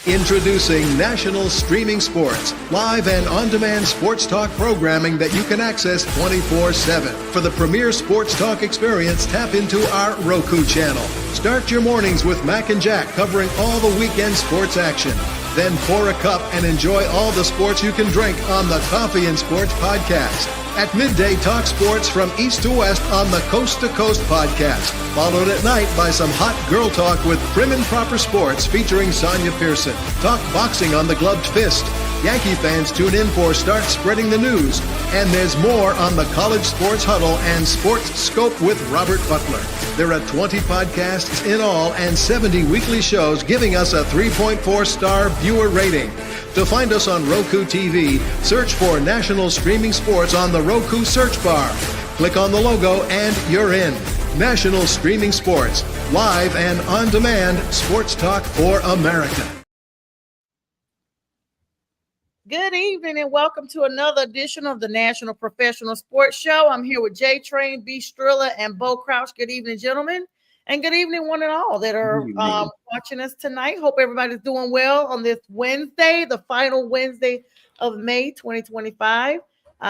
Introducing National Streaming Sports, live and on-demand sports talk programming that you can access 24/7. For the premier sports talk experience, tap into our Roku channel. Start your mornings with Mac and Jack covering all the weekend sports action. Then pour a cup and enjoy all the sports you can drink on the Coffee and Sports podcast. At midday, talk sports from east to west on the Coast to Coast podcast. Followed at night by some hot girl talk with Prim and Proper Sports featuring Sonia Pearson. Talk boxing on the Gloved Fist. Yankee fans tune in for Start Spreading the News. And there's more on the College Sports Huddle and Sports Scope with Robert Butler. There are 20 podcasts in all and 70 weekly shows giving us a 3.4-star viewer rating. To find us on Roku TV, search for National Streaming Sports on the Roku search bar. Click on the logo and you're in. National Streaming Sports, live and on-demand sports talk for America. Good evening and welcome to another edition of the National Professional Sports Show. I'm here with J Train, B Strilla, and Bo Crouch. Good evening, gentlemen. And good evening, one and all that are watching us tonight. Hope everybody's doing well on this Wednesday, the final Wednesday of May 2025.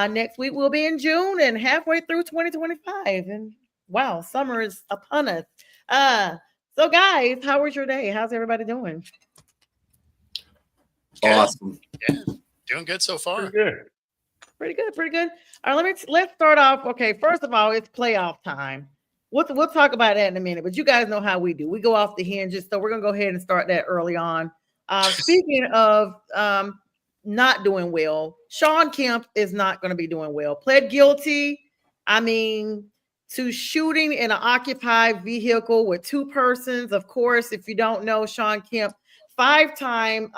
Next week we'll be in June and halfway through 2025. And wow, summer is upon us. So guys, how was your day? How's everybody doing? Awesome. Yeah, doing good so far. Pretty good. All right, let's start off. Okay, first of all, it's playoff time. We'll talk about that in a minute, but you guys know how we do. We go off the hinges, so we're gonna go ahead and start that early on. Speaking of not doing well, Sean Kemp is not going to be doing well. Pled guilty, to shooting in an occupied vehicle with two persons. Of course, if you don't know, Sean Kemp, 5-time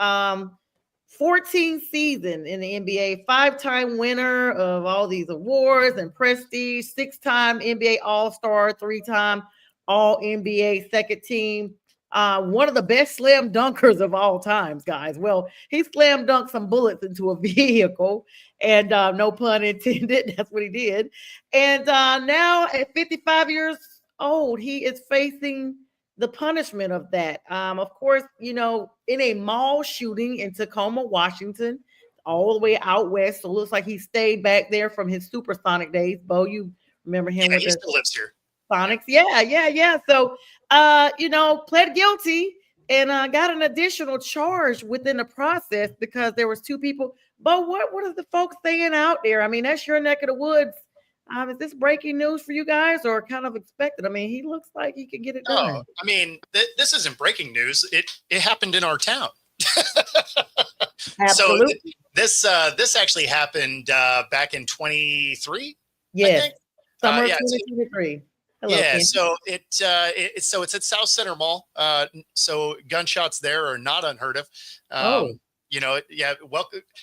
14 season in the NBA, 5-time winner of all these awards and prestige, 6-time NBA All-Star, 3-time All-NBA second team. One of the best slam dunkers of all times, guys. Well, he slam dunked some bullets into a vehicle, and no pun intended, that's what he did. And now at 55 years old, he is facing the punishment of that. Of course, in a mall shooting in Tacoma, Washington, all the way out west. So it looks like he stayed back there from his Supersonic days. Bo, you remember him? Yeah, he still lives here. Sonics. Yeah. So, pled guilty and got an additional charge within the process because there was two people. Bo, what are the folks saying out there? I mean, that's your neck of the woods. Is this breaking news for you guys or kind of expected? I mean, he looks like he can get it done. Oh, I mean, this isn't breaking news. It happened in our town. Absolutely. So this actually happened back in 23. Yes, summer of 2023. Hello, yeah, Ken. so it's at South Center Mall. So gunshots there are not unheard of. Welcome.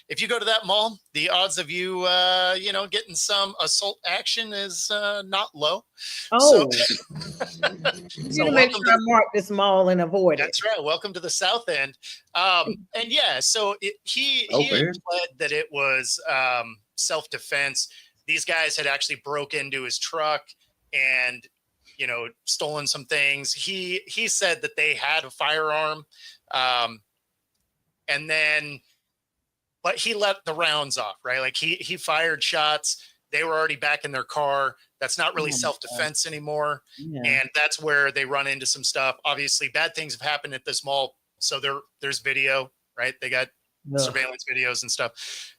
If you go to that mall, the odds of you, getting some assault action is not low. Oh, so you make sure I mark this mall and avoid it. That's right. Welcome to the South End. So he had pled that it was self-defense. These guys had actually broke into his truck and stolen some things. He said that they had a firearm. But he let the rounds off, right? Like he fired shots. They were already back in their car. That's not really self-defense anymore. Yeah. And that's where they run into some stuff. Obviously, bad things have happened at this mall. So there's video, right? They got surveillance videos and stuff.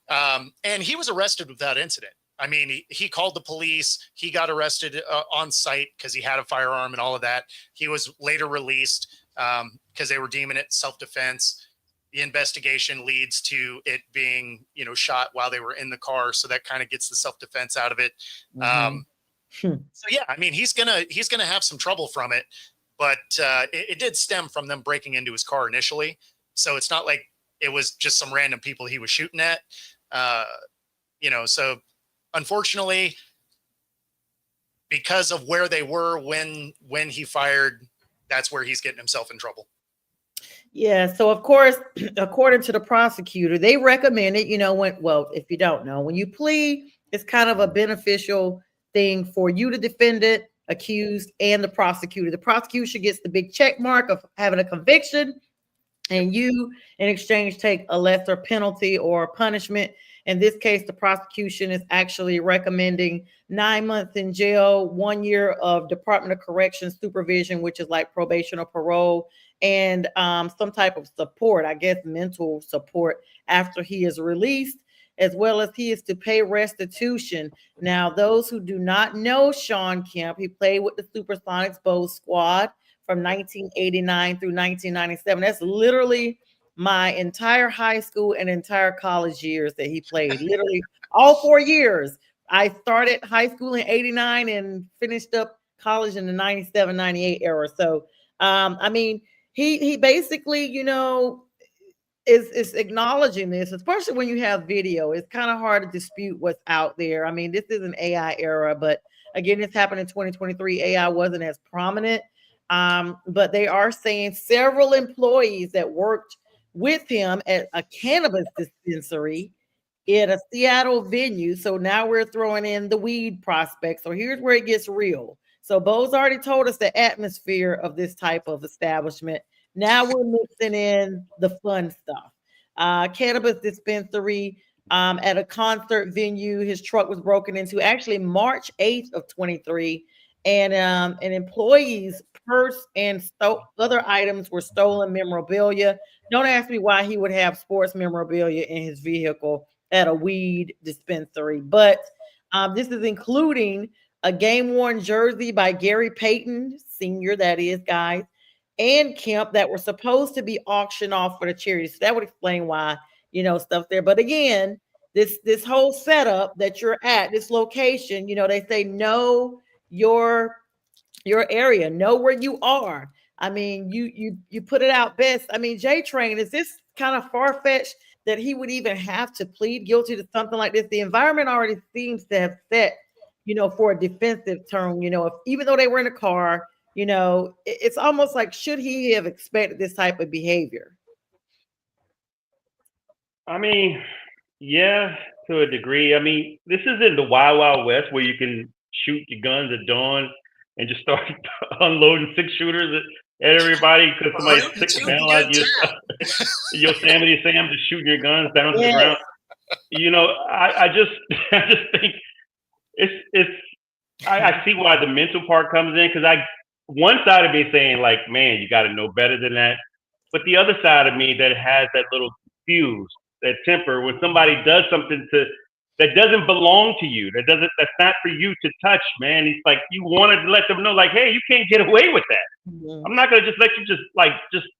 And he was arrested with that incident. I mean, he called the police. He got arrested on site because he had a firearm and all of that. He was later released because they were deeming it self-defense. The investigation leads to it being, shot while they were in the car. So that kind of gets the self-defense out of it. So yeah, I mean, he's gonna have some trouble from it, but it did stem from them breaking into his car initially. So it's not like it was just some random people he was shooting at. So unfortunately, because of where they were when he fired, that's where he's getting himself in trouble. Yeah. So of course, according to the prosecutor, they recommended, if you don't know, when you plead, it's kind of a beneficial thing for you, the defendant, accused, and the prosecutor. The prosecution gets the big check mark of having a conviction, and you in exchange take a lesser penalty or punishment. In this case, the prosecution is actually recommending 9 months in jail, 1 year of Department of Corrections supervision, which is like probation or parole, and some type of support, I guess mental support after he is released, as well as he is to pay restitution. Now, those who do not know Sean Kemp, he played with the Supersonics Bowl squad from 1989 through 1997. That's literally my entire high school and entire college years that he played. Literally all 4 years. I started high school in 89 and finished up college in the 97, 98 era. So, I mean, he basically, is acknowledging this, especially when you have video. It's kind of hard to dispute what's out there. I mean, this is an AI era, but again, this happened in 2023. AI wasn't as prominent. But they are saying several employees that worked with him at a cannabis dispensary in a Seattle venue. So now we're throwing in the weed prospect. So here's where it gets real. So Bo's already told us the atmosphere of this type of establishment. Now we're mixing in the fun stuff. Cannabis dispensary at a concert venue. His truck was broken into actually March 8th of 23. And an employee's purse and other items were stolen memorabilia. Don't ask me why he would have sports memorabilia in his vehicle at a weed dispensary. But this is including a game-worn jersey by Gary Payton, senior, that is, guys, and Kemp that were supposed to be auctioned off for the charity. So that would explain why, stuff there. But again, this whole setup that you're at, this location, they say know your area, know where you are. I mean, you put it out best. I mean, J Train, is this kind of far-fetched that he would even have to plead guilty to something like this? The environment already seems to have set, for a defensive term, if even though they were in a car, it's almost like, should he have expected this type of behavior? I mean, yeah, to a degree. I mean, this isn't the Wild Wild West where you can shoot your guns at dawn and just start unloading 6 shooters at everybody because somebody's sick and vandalized your Yosemite Sam just shooting your guns down to the ground. I just think I see why the mental part comes in, because one side of me saying like, man, you got to know better than that, but the other side of me that has that little fuse, that temper, when somebody does something that doesn't belong to you, that's not for you to touch, man. It's like you wanted to let them know, like, hey, you can't get away with that. Mm-hmm. I'm not gonna just let you just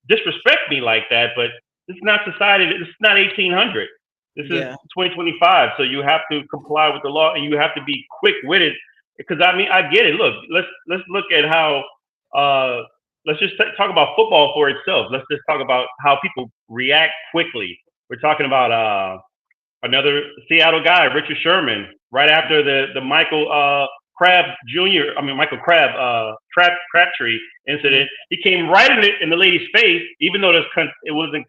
disrespect me like that. But it's not society. It's not 1800. This is 2025. So you have to comply with the law, and you have to be quick with it. Because I mean, I get it. Look, let's look at how. Let's just talk about football for itself. Let's just talk about how people react quickly. We're talking about another Seattle guy, Richard Sherman, right after the Michael Crabtree incident. He came right in the lady's face, even though it wasn't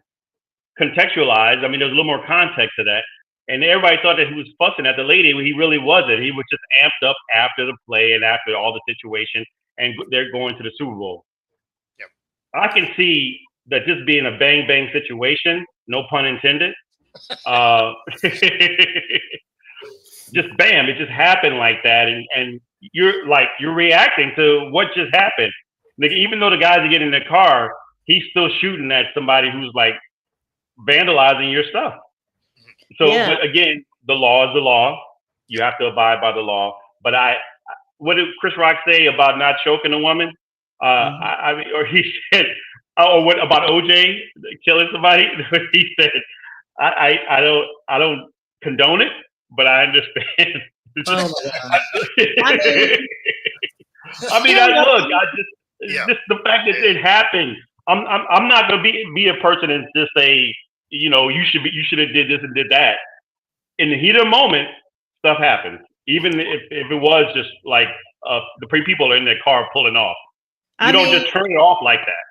contextualized. I mean, there's a little more context to that. And everybody thought that he was fussing at the lady when he really wasn't. He was just amped up after the play and after all the situation, and they're going to the Super Bowl. Yep. I can see that this being a bang situation, no pun intended. Just bam, it just happened like that, and you're reacting to what just happened. Like, even though the guys are getting in the car, he's still shooting at somebody who's like vandalizing your stuff. So, but again, the law is the law. You have to abide by the law. But what did Chris Rock say about not choking a woman? I mean, or he said, what about OJ killing somebody? He said, I don't condone it, but I understand. Just the fact that it happened. I'm not gonna be a person and just say, you should have did this and did that. In the heat of the moment, stuff happens. Even if it was just like the people are in their car pulling off. You don't just turn it off like that.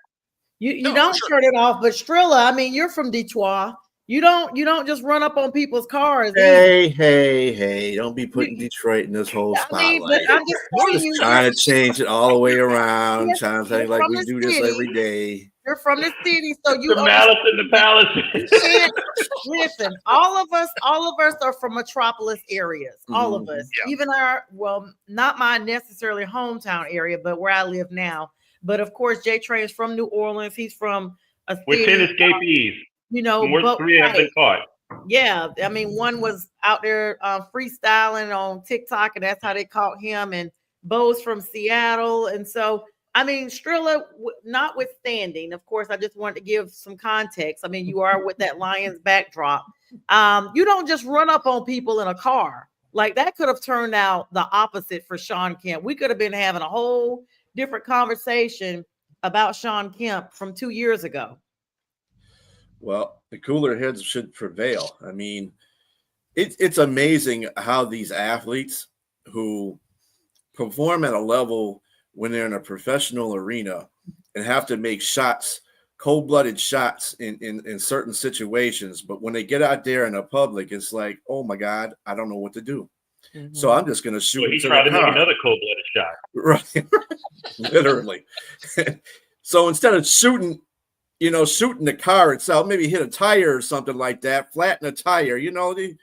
You don't turn it off. But Strilla, I mean, you're from Detroit. You don't just run up on people's cars. Hey! Don't be putting Detroit in this whole spotlight. I'm just trying to change it all the way around. Trying to think like we do this every day. You're from the city, so you The malice in the palace. can't listen. All of us are from metropolis areas. All of us, Yeah. even not my necessarily hometown area, but where I live now. But of course, Jay Trey is from New Orleans. He's from a We're city, 10 escapees. More than but 3 have been caught. yeah, I mean, one was out there freestyling on TikTok, and that's how they caught him. And Bo's from Seattle, and so I mean, Strilla, notwithstanding, of course, I just wanted to give some context. I mean, you are with that Lions backdrop. You don't just run up on people in a car. Like that could have turned out the opposite for Sean Kemp. We could have been having a whole different conversation about Sean Kemp from 2 years ago. Well, the cooler heads should prevail. I mean, it's amazing how these athletes who perform at a level when they're in a professional arena and have to make shots, cold-blooded shots in certain situations, but when they get out there in the public, it's like, oh my God, I don't know what to do. Mm-hmm. So I'm just going to shoot. So he tried to make another cold-blooded shot. Right, literally. So instead of shooting the car itself, maybe hit a tire or something like that, flatten a tire, they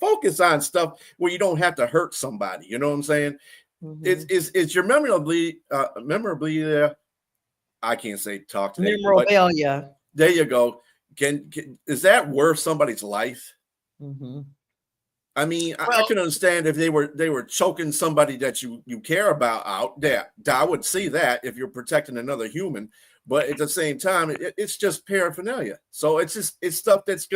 focus on stuff where you don't have to hurt somebody. You know what I'm saying? Mm-hmm. It's your memorabilia. I can't say talk today. Memorabilia. There you go. Is that worth somebody's life? Mm-hmm. I mean, I can understand if they were choking somebody that you care about out there. I would see that if you're protecting another human. But at the same time, it's just paraphernalia. So it's stuff that's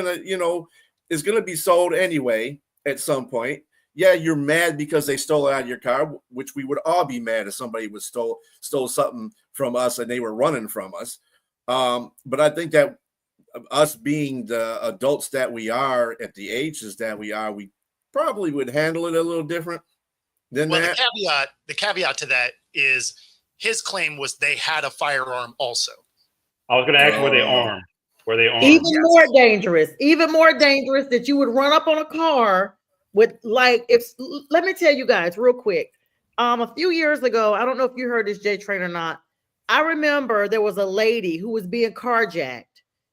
is gonna be sold anyway at some point. Yeah, you're mad because they stole it out of your car, which we would all be mad if somebody would stole something from us and they were running from us. But I think that us being the adults that we are at the ages that we are, we probably would handle it a little different than that. The caveat to that is his claim was they had a firearm also. I was going to ask were they armed? Were they armed? Even more dangerous that you would run up on a car with let me tell you guys real quick. A few years ago, I don't know if you heard this, Jay Train, or not. I remember there was a lady who was being carjacked.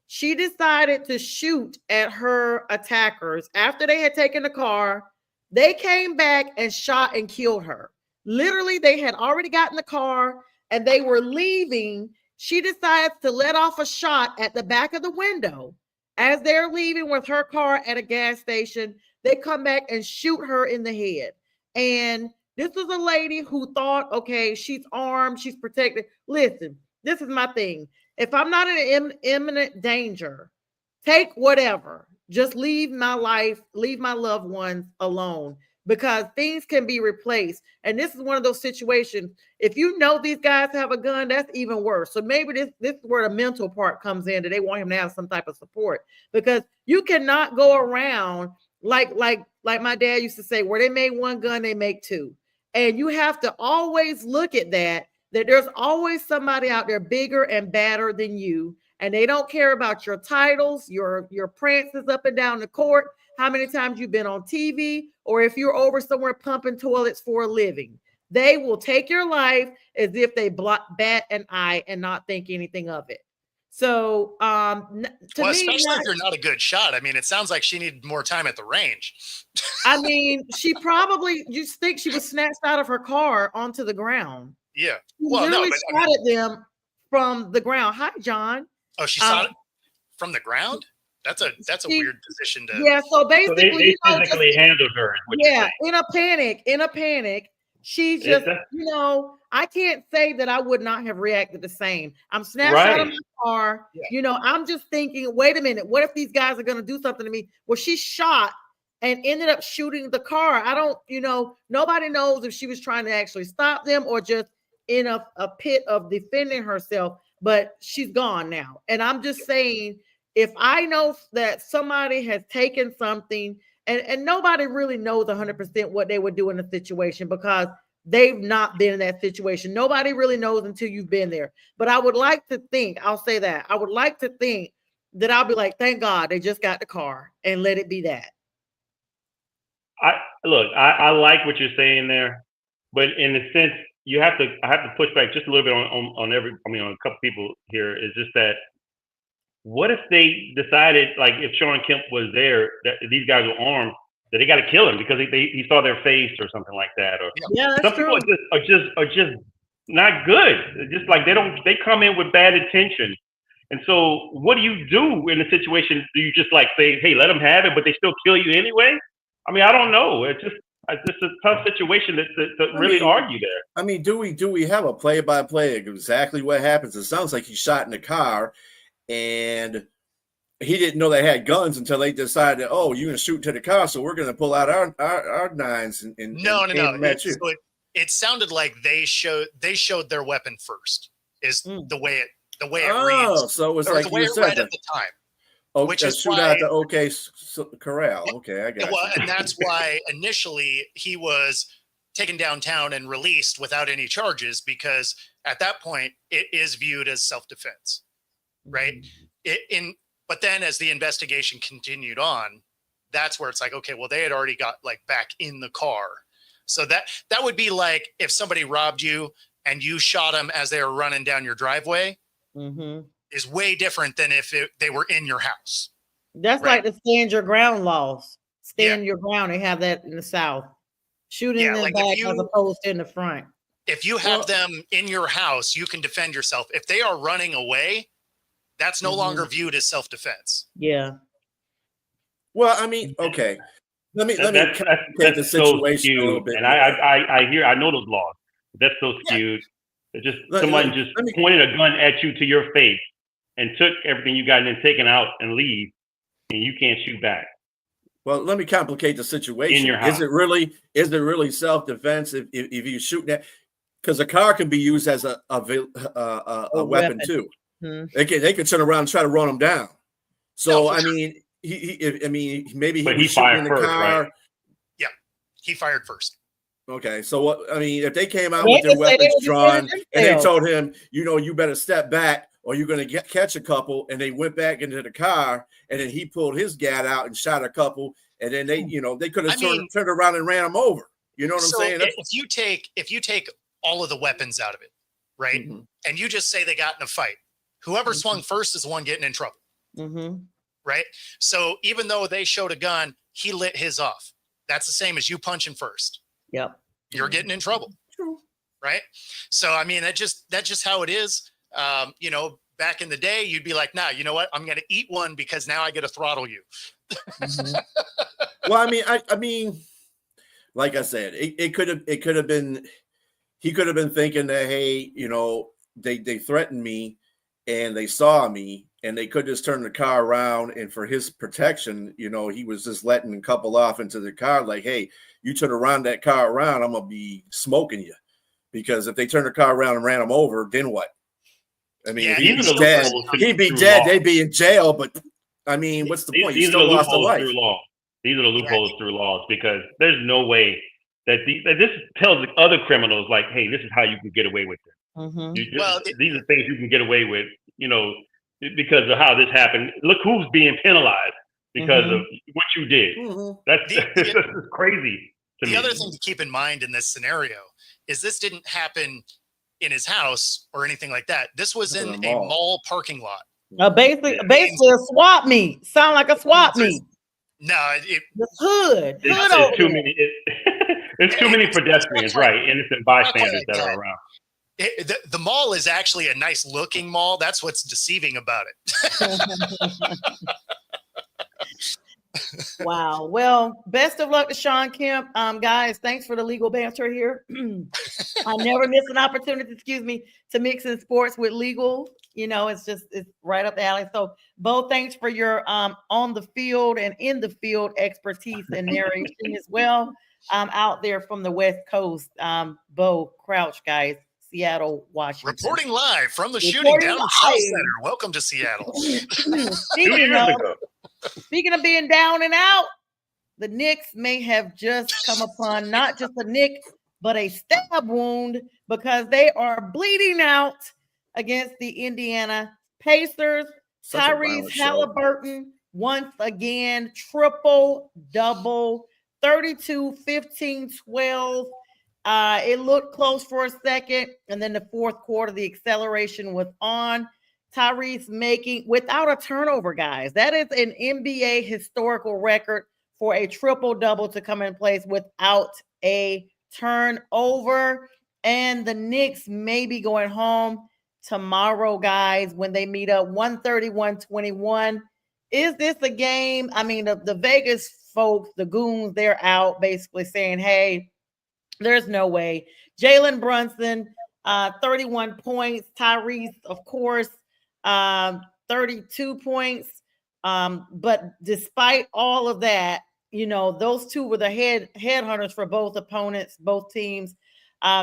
She decided to shoot at her attackers after they had taken the car. They came back and shot and killed her. Literally, they had already gotten the car and they were leaving. She decides to let off a shot at the back of the window as they're leaving with her car at a gas station. They come back and shoot her in the head. And this was a lady who thought, okay, she's armed, she's protected. Listen, this is my thing. If I'm not in imminent danger, take whatever. Just leave my life, leave my loved ones alone, because things can be replaced. And this is one of those situations. If you know these guys have a gun, that's even worse. So maybe this is where the mental part comes in, that they want him to have some type of support, because you cannot go around like my dad used to say, where they made one gun, they make two. And you have to always look at that there's always somebody out there bigger and badder than you. And they don't care about your titles, your prances up and down the court, how many times you've been on TV, or if you're over somewhere pumping toilets for a living. They will take your life as if they bat an eye and not think anything of it. So, especially if you're not a good shot. I mean, it sounds like she needed more time at the range. I mean, she probably, you think she was snatched out of her car onto the ground. Yeah. Literally shot at them from the ground. Hi, John. Oh, she shot it from the ground? That's a weird position to. Yeah. So basically, they physically handled her. In a panic. She just, I can't say that I would not have reacted the same. I'm snatched out of my car. Yeah. I'm just thinking, wait a minute, what if these guys are going to do something to me? Well, she shot and ended up shooting the car. I don't, nobody knows if she was trying to actually stop them or just in a pit of defending herself, but she's gone now. And I'm just saying, if I know that somebody has taken something, and nobody really knows 100% what they would do in a situation, because they've not been in that situation. Nobody really knows until you've been there. But I would like to think, I'll say that, I would like to think that I'll be like, thank God they just got the car, and let it be that. I like what you're saying there, but in a sense, I have to push back just a little bit on a couple people here. Is just that, what if they decided, like, if Sean Kemp was there, that these guys were armed, that they got to kill him because he saw their face or something like that, or Yeah, some that's people true. are just not good. Just like they come in with bad intention. And so, what do you do in a situation? Do you just like say, "Hey, let them have it," but they still kill you anyway? I mean, I don't know. It's just a tough situation to really argue there. I mean, do we have a play-by-play exactly what happens? It sounds like he shot in the car, and he didn't know they had guns until they decided, oh, you're gonna shoot to the car, so we're gonna pull out our nines and No. aim them at you. So it sounded like they showed their weapon first. Is the way it reads. So it was or like the way you it said read at the time. Oh, which is shoot why, out the OK Corral. Okay, I got well, you. and that's why initially he was taken downtown and released without any charges, because at that point it is viewed as self-defense, right? But then as the investigation continued on, that's where it's like, okay, well, they had already got like back in the car. So that would be like if somebody robbed you and you shot them as they were running down your driveway. Is way different than if they were in your house. That's right? like the stand your ground laws. Stand your ground. They have that in the South. Shooting in the like back as opposed to in the front. If you have them in your house, you can defend yourself. If they are running away, that's no longer viewed as self-defense. Yeah. Well, I mean, okay. Let me take the situation a little bit. And I know those laws. That's so skewed. It's just someone just pointed a gun at you to your face and took everything you got and then taken out and leave, and you can't shoot back. Well, let me complicate the situation. In your house. Is it really self-defense if you shoot that? Because a car can be used as a weapon too. They can turn around and try to run them down. So I mean, maybe he was shooting in the car. Right? Yeah, he fired first. Okay, so what? I mean, if they came out with their weapons drawn and they told him, you better step back or you're going to catch a couple, and they went back into the car, and then he pulled his gat out and shot a couple, and then they could have turned around and ran them over. You know what I'm saying? If you take all of the weapons out of it, right, and you just say they got in a fight, whoever swung first is the one getting in trouble. Right. So even though they showed a gun, he lit his off. That's the same as you punching first. Yep. You're getting in trouble. True. Right. So, I mean, that's just how it is. Back in the day, you'd be like, nah, you know what? I'm going to eat one because now I get to throttle you. Well, I mean, like I said, it could have been, he could have been thinking that, hey, they threatened me and they saw me and they could just turn the car around, and for his protection, he was just letting a couple off into the car. Like, hey, you turn that car around, I'm going to be smoking you. Because if they turn the car around and ran him over, then what? I mean, if he'd be dead, they'd be in jail. But I mean, what's the point? You still lost a life. These are the loopholes through laws, because there's no way that this tells other criminals, like, hey, this is how you can get away with it. These are things you can get away with, because of how this happened. Look who's being penalized because of what you did. That's crazy to me. The other thing to keep in mind in this scenario is this didn't happen in his house or anything like that. This was in a mall parking lot. Basically a swap meet. Sound like a swap meet. No, the hood. It's too many. It's too many pedestrians, right? Innocent bystanders that are around. The mall is actually a nice looking mall. That's what's deceiving about it. Wow. Well, best of luck to Sean Kemp. Guys, thanks for the legal banter here. I never miss an opportunity, to mix in sports with legal. It's right up the alley. So, Bo, thanks for your on the field and in the field expertise and narration as well. Out there from the West Coast, Bo Crouch, guys. Seattle, Washington. Reporting live from the shooting down in South Center. Welcome to Seattle. Speaking of being down and out, the Knicks may have just come upon not just a nick, but a stab wound, because they are bleeding out against the Indiana Pacers. Tyrese Halliburton, once again, triple-double, 32, 15, 12. It looked close for a second, and then the fourth quarter, the acceleration was on. Tyrese making without a turnover, guys. That is an NBA historical record for a triple-double to come in place without a turnover. And the Knicks may be going home tomorrow, guys, when they meet up 131-21. Is this a game? I mean, the Vegas folks, the goons, they're out basically saying, hey, there's no way. Jalen Brunson, 31 points. Tyrese, of course, 32 points. But despite all of that, those two were the headhunters for both opponents, both teams.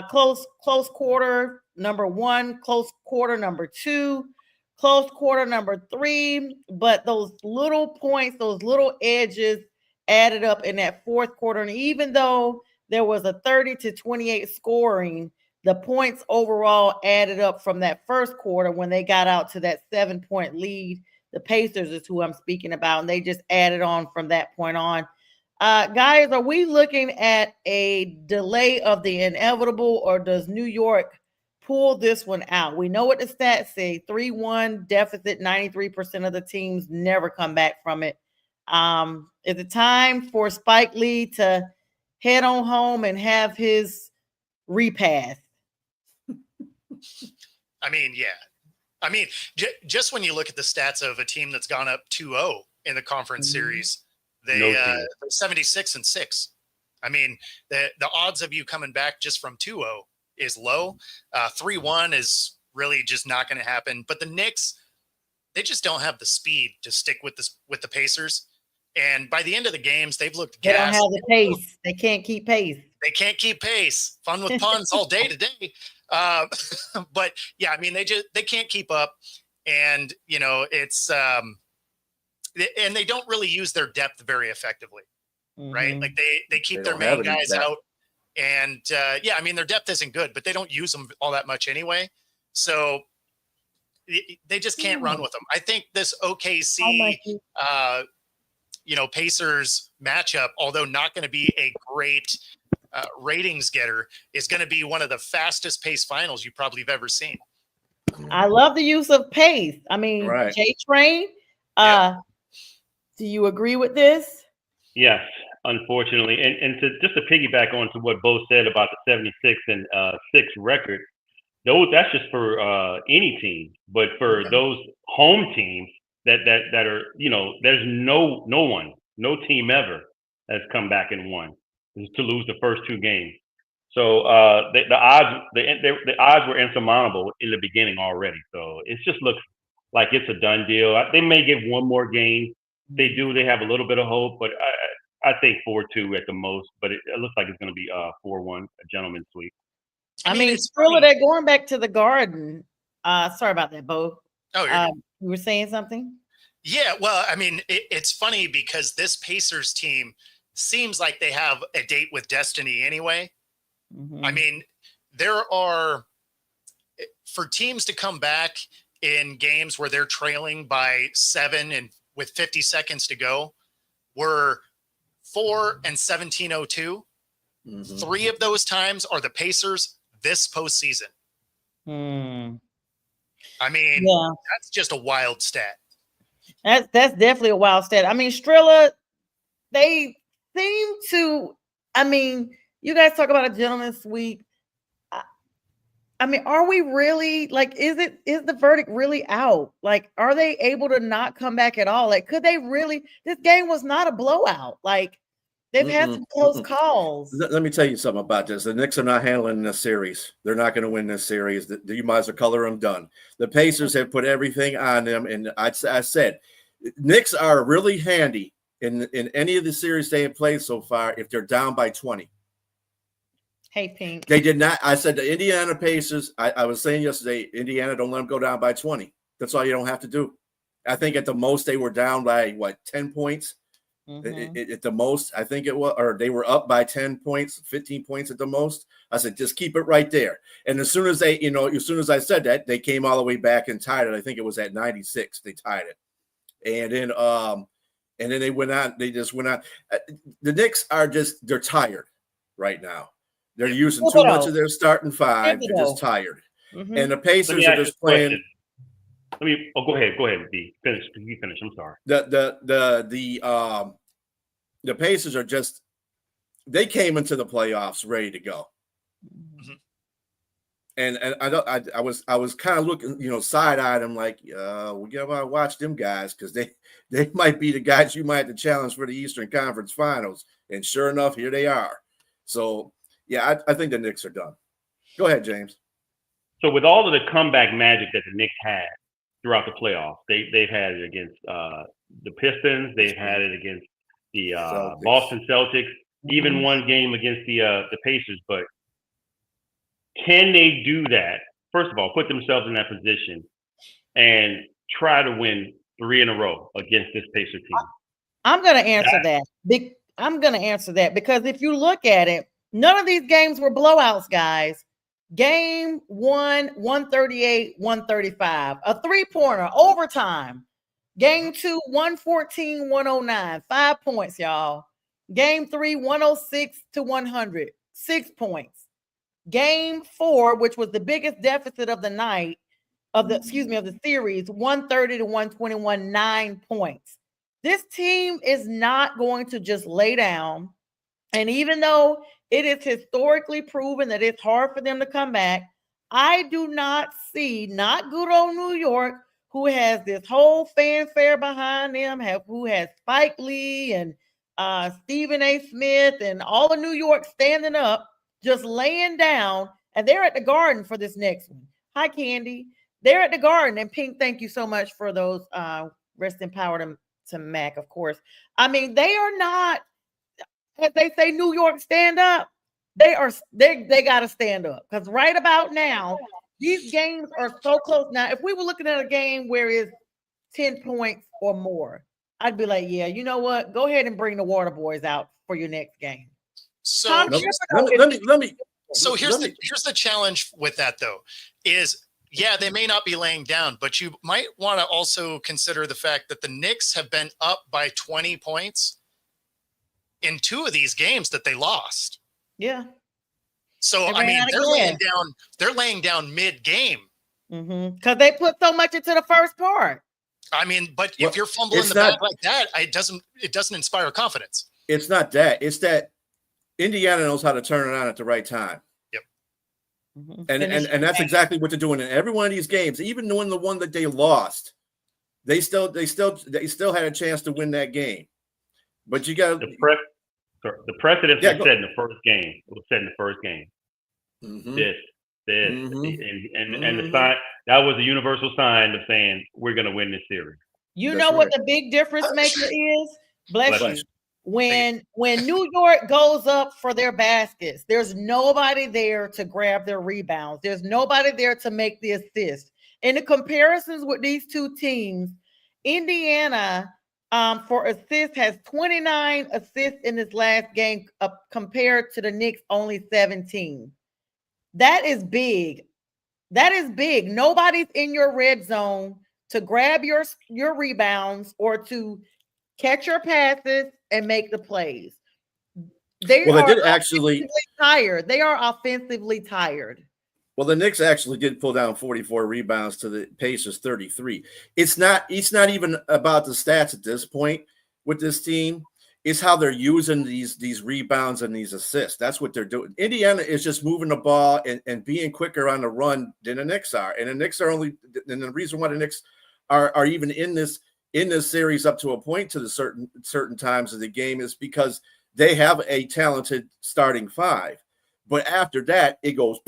Close quarter number 1, close quarter number 2, close quarter number 3. But those little points, those little edges added up in that fourth quarter. And even though there was a 30-28 scoring, the points overall added up from that first quarter when they got out to that 7-point lead. The Pacers is who I'm speaking about, and they just added on from that point on. Guys, are we looking at a delay of the inevitable, or does New York pull this one out? We know what the stats say, 3-1 deficit, 93% of the teams never come back from it. Is it time for Spike Lee to head on home and have his repass? I mean, yeah. I mean, just when you look at the stats of a team that's gone up 2-0 in the conference series, they're 76-6. I mean, the odds of you coming back just from 2-0 is low. 3-1 is really just not going to happen. But the Knicks, they just don't have the speed to stick with the Pacers. And by the end of the games, they've looked gassed. They don't have the pace. They can't keep pace. They can't keep pace. Fun with puns all day today. But yeah, I mean, they can't keep up, and it's and they don't really use their depth very effectively, right? Like they keep their main guys out, and yeah, I mean, their depth isn't good, but they don't use them all that much anyway. So they just can't run with them. I think this OKC, Pacers matchup, although not going to be a great ratings getter, is going to be one of the fastest paced finals you probably have ever seen. I love the use of pace. I mean, right. J-Train, do you agree with this? Yes, unfortunately. And to piggyback on to what Bo said about the 76 and 6 record, that's just for any team. But for those home teams that are, there's no team ever has come back and won to lose the first 2 games. So the odds were insurmountable in the beginning already. So it just looks like it's a done deal. They may give one more game. They have a little bit of hope, but I think 4-2 at the most. But it looks like it's going to be 4-1, a gentleman's sweep. I mean, Skrilla, they're going back to the Garden. Sorry about that, Bo. Oh, you were saying something? Yeah, well, I mean, it's funny because this Pacers team seems like they have a date with destiny anyway. I mean, there are, for teams to come back in games where they're trailing by 7 and with 50 seconds to go, we're 4 and 17-02. 3 of those times are the Pacers this postseason. I mean, that's just a wild stat. That's definitely a wild stat. I mean, Skrilla, they seem to, I mean, you guys talk about a gentleman's sweep. I mean, are we really, like, is the verdict really out? Like, are they able to not come back at all? Like, could they really, this game was not a blowout. Like, they've had some close calls. Let me tell you something about this. The Knicks are not handling this series. They're not going to win this series. You might as well color them done. The Pacers have put everything on them. And I said, Knicks are really handy in any of the series they have played so far if they're down by 20. Hey, Pink. They did not. I said the Indiana Pacers, I was saying yesterday, Indiana, don't let them go down by 20. That's all you don't have to do. I think at the most they were down by, 10 points? At the most, I think it was, or they were up by 10 points, 15 points at the most. I said, just keep it right there. And as soon as as soon as I said that, they came all the way back and tied it. I think it was at 96. They tied it. And then they went on. They just went on. The Knicks are they're tired right now. They're using too much of their starting five. They're just tired. Mm-hmm. And the Pacers are just playing. Go ahead, D. Finish. You finish. I'm sorry. The Pacers are just. They came into the playoffs ready to go. Mm-hmm. And I was kind of looking, side-eyed. I'm like, we gotta watch them guys because they might be the guys you might have to challenge for the Eastern Conference Finals. And sure enough, here they are. So yeah, I think the Knicks are done. Go ahead, James. So with all of the comeback magic that the Knicks had throughout the playoffs, they've had it against the Pistons, they've had it against the Boston Celtics, even one game against the Pacers, but can they do that? First of all, put themselves in that position and try to win 3 in a row against this Pacer team? I'm going to answer that. I'm going to answer that because if you look at it, none of these games were blowouts, guys. Game 1, 138, 135, a 3-pointer, overtime. Game 2, 114, 109, 5 points, y'all. Game 3, 106 to 100, 6 points. Game 4, which was the biggest deficit of the night, of the series, 130 to 121, 9 points. This team is not going to just lay down. And even though it is historically proven that it's hard for them to come back, I do not see, not good old New York, who has this whole fanfare behind them, who has Spike Lee and Stephen A. Smith and all of New York standing up, just laying down, and they're at the Garden for this next one. Hi, Candy. They're at the Garden, and Pink, thank you so much for those. Rest in power to Mac, of course. I mean, they are not, as they say, New York, stand up. They got to stand up because right about now, these games are so close. Now, if we were looking at a game where it's 10 points or more, I'd be like, yeah, you know what? Go ahead and bring the Water Boys out for your next game. So let me. So here's the challenge with that though, is they may not be laying down, but you might want to also consider the fact that the Knicks have been up by 20 points in 2 of these games that they lost. Yeah. So they're laying down mid-game. Because they put so much into the first part. I mean, but if you're fumbling the bag like that, it doesn't inspire confidence. It's not that. It's that Indiana knows how to turn it on at the right time. Yep. And that's exactly what they're doing in every one of these games. Even when the one that they lost, they still had a chance to win that game. But you got the precedent was set in the first game. It was set in the first game. This, and the sign that was a universal sign of saying we're going to win this series. That's know what the big difference maker is? Bless you. When New York goes up for their baskets, there's nobody there to grab their rebounds. There's nobody there to make the assist. In the comparisons with these two teams, Indiana for assists has 29 assists in this last game compared to the Knicks only 17. That is big. That is big. Nobody's in your red zone to grab your rebounds or to catch your passes and make the plays. They did actually tired. They are offensively tired. Well, the Knicks actually did pull down 44 rebounds to the Pacers 33. It's not even about the stats at this point with this team. It's how they're using these rebounds and these assists. That's what they're doing. Indiana is just moving the ball and being quicker on the run than the Knicks are. And the Knicks are and the reason why the Knicks are even in this series up to a point to the certain times of the game is because they have a talented starting five. But after that, it goes,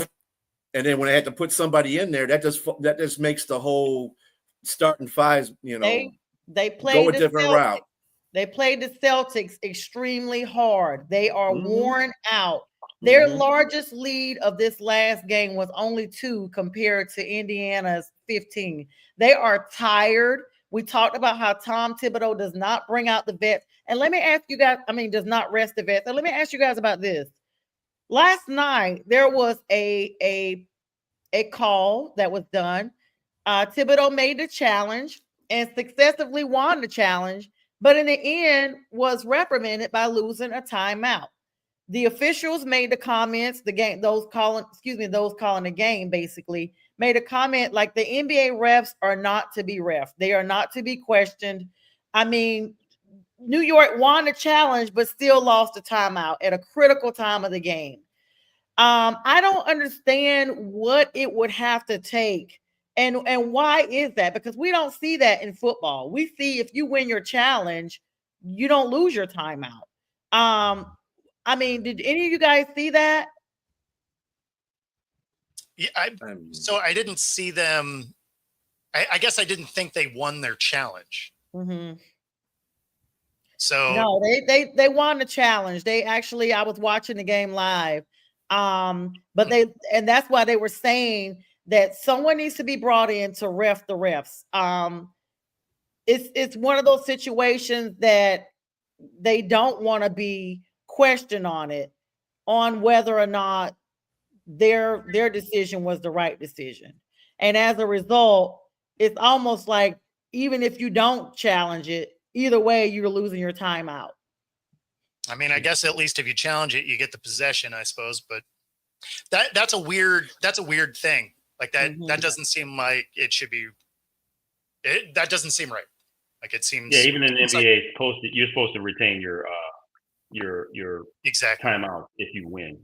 and then when they had to put somebody in there, that just makes the whole starting fives, they play go a different route. They played the Celtics extremely hard. They are worn out. Their largest lead of this last game was only 2 compared to Indiana's 15. They are tired. We talked about how Tom Thibodeau does not bring out the vets. And let me ask you guys, does not rest the vets. So let me ask you guys about this. Last night, there was a call that was done. Thibodeau made the challenge and successfully won the challenge, but in the end was reprimanded by losing a timeout. the officials made the comments, those calling the game basically made a comment like the NBA refs are not to be ref. They are not to be questioned. I mean, New York won the challenge, but still lost a timeout at a critical time of the game. I don't understand what it would have to take. And why is that? Because we don't see that in football. We see if you win your challenge, you don't lose your timeout. I mean, did any of you guys see that? Yeah, so I didn't see them. I guess I didn't think they won their challenge. Mm-hmm. So no, they won the challenge. They actually, I was watching the game live. But that's why they were saying that someone needs to be brought in to ref the refs. It's one of those situations that they don't want to be questioned on whether or not their decision was the right decision. And as a result, it's almost like even if you don't challenge it, either way, you're losing your timeout. I mean, I guess at least if you challenge it, you get the possession, I suppose. But that's a weird thing. Like that, that doesn't seem like it should be. That doesn't seem right. Like it seems. Yeah, even in the NBA, you're supposed to retain your exactly timeout if you win.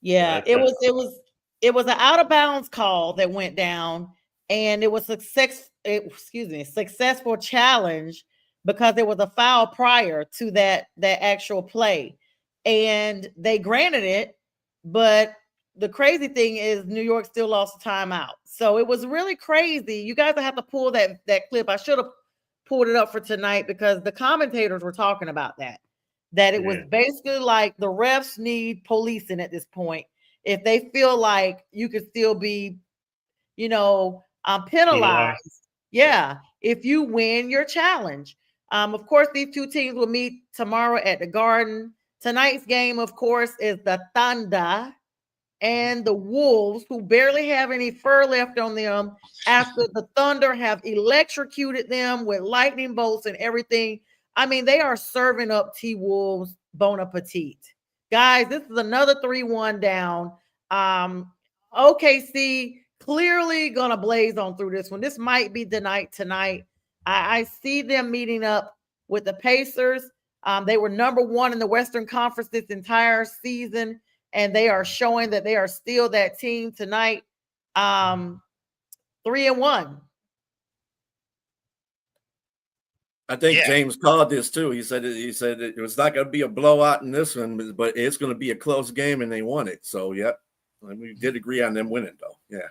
Yeah, it was an out of bounds call that went down, and it was a successful challenge because there was a foul prior to that actual play, and they granted it. But the crazy thing is, New York still lost a timeout. So it was really crazy. You guys have to pull that clip. I should have pulled it up for tonight because the commentators were talking about that it was basically like the refs need policing at this point. If they feel like you could still be, penalized. Yeah. If you win your challenge. Of course, these two teams will meet tomorrow at the Garden. Tonight's game, of course, is the Thunder and the Wolves, who barely have any fur left on them after the Thunder have electrocuted them with lightning bolts and everything. I mean, they are serving up T-Wolves bon appetit. Guys, this is another 3-1 down. OKC clearly going to blaze on through this one. This might be the night tonight. I see them meeting up with the Pacers. They were number 1 in the Western Conference this entire season, and they are showing that they are still that team tonight. 3-1. I think James called this too. He said it was not going to be a blowout in this one, but it's going to be a close game, and they won it. So, yep, we did agree on them winning, though. Yeah.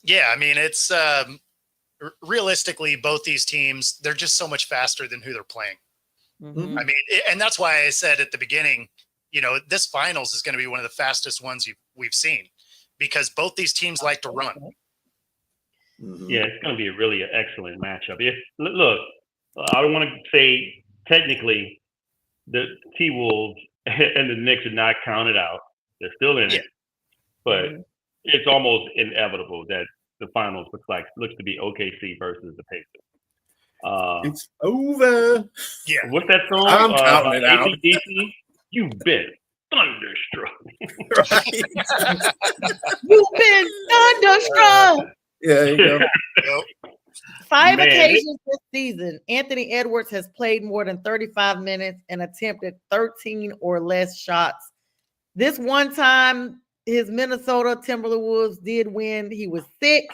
Yeah, I mean, it's realistically both these teams, they're just so much faster than who they're playing. Mm-hmm. I mean, and that's why I said at the beginning, this finals is going to be one of the fastest ones we've seen because both these teams like to run. Mm-hmm. Yeah, it's going to be a really excellent matchup. Look, I don't want to say technically the T-Wolves and the Knicks are not counted out. They're still in it, but it's almost inevitable that the finals looks to be OKC versus the Pacers. It's over. Yeah. What's that song? I'm counting it out. AC/DC? You've been thunderstruck. Right. You've been thunderstruck. Yeah, there you go. 5 occasions this season, Anthony Edwards has played more than 35 minutes and attempted 13 or less shots. This one time, his Minnesota Timberwolves did win. He was sick.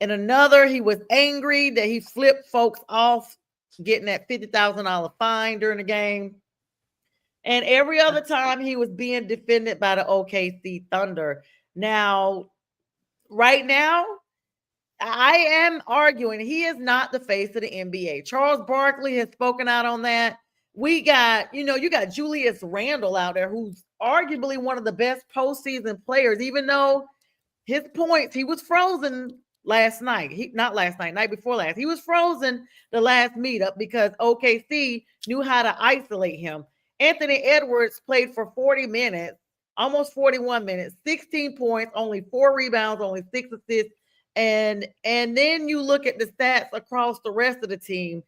And another, he was angry that he flipped folks off, getting that $50,000 fine during the game. And every other time, he was being defended by the OKC Thunder. Now, right now, I am arguing he is not the face of the NBA. Charles Barkley has spoken out on that. We got, you got Julius Randle out there, who's arguably one of the best postseason players, even though his points, he was frozen last night. Night before last. He was frozen the last meetup because OKC knew how to isolate him. Anthony Edwards played for 40 minutes, almost 41 minutes, 16 points, only 4 rebounds, only 6 assists. And then you look at the stats across the rest of the team.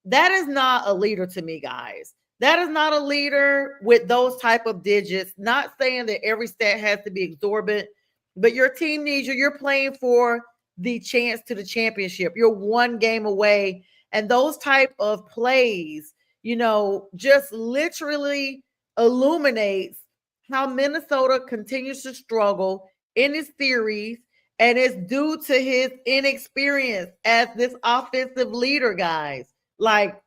That is not a leader to me, guys. That is not a leader with those type of digits. Not saying that every stat has to be exorbitant, but your team needs you. You're playing for the chance to the championship. You're one game away. And those type of plays, just literally illuminates how Minnesota continues to struggle in his series. And it's due to his inexperience as this offensive leader, guys. Like,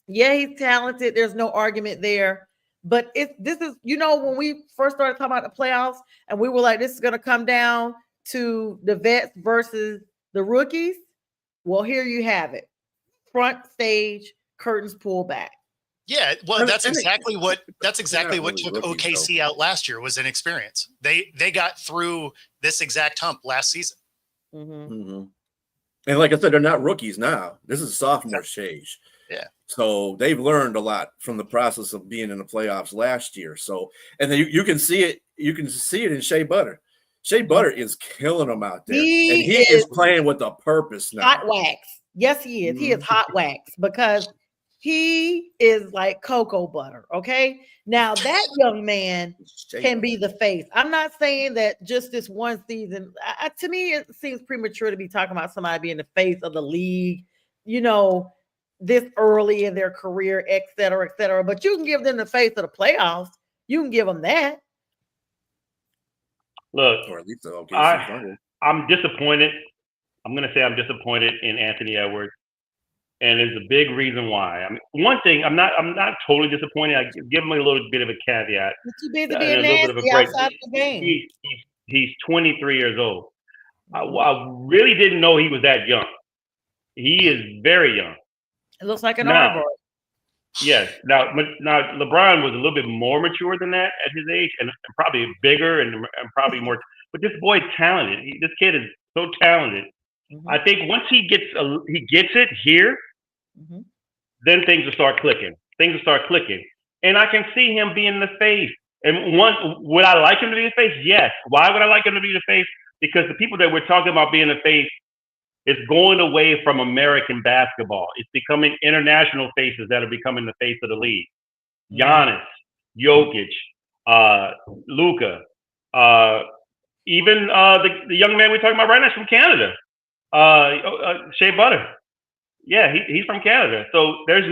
yeah, he's talented. There's no argument there. But this is, when we first started talking about the playoffs and we were like, this is going to come down to the vets versus the rookies. Well, here you have it. Front stage, curtains pulled back. Yeah, well, that's exactly what took OKC out last year was inexperience. They got through this exact hump last season. Mm-hmm. Mm-hmm. And like I said, they're not rookies now. This is sophomore stage. Yeah. So they've learned a lot from the process of being in the playoffs last year. So, and then you can see it. You can see it in Shea Butter. Shea Butter is killing them out there, and he is playing with a purpose now. Hot wax. Yes, he is. Mm-hmm. He is hot wax because he is like cocoa butter. Okay. Now that young man can be the face. I'm not saying that just this one season. To me, it seems premature to be talking about somebody being the face of the league, this early in their career, et cetera, et cetera. But you can give them the face of the playoffs. You can give them that. Look, or at least I'm disappointed. I'm going to say I'm disappointed in Anthony Edwards. And there's a big reason why. I mean, one thing, I'm not totally disappointed. I give him a little bit of a caveat. Too busy being nasty outside of the game. He's 23 years old. I really didn't know he was that young. He is very young. It looks like an arbor. Yes. Now LeBron was a little bit more mature than that at his age, and probably bigger and probably more. But this boy's talented. This kid is so talented. Mm-hmm. I think once he gets it here, mm-hmm. then things will start clicking. And I can see him being the face. And would I like him to be the face? Yes. Why would I like him to be the face? Because the people that we're talking about being the face is going away from American basketball. It's becoming international faces that are becoming the face of the league. Giannis, Jokic, Luka, even the young man we're talking about right now is from Canada. Shea Butter. Yeah, he's from Canada. So there's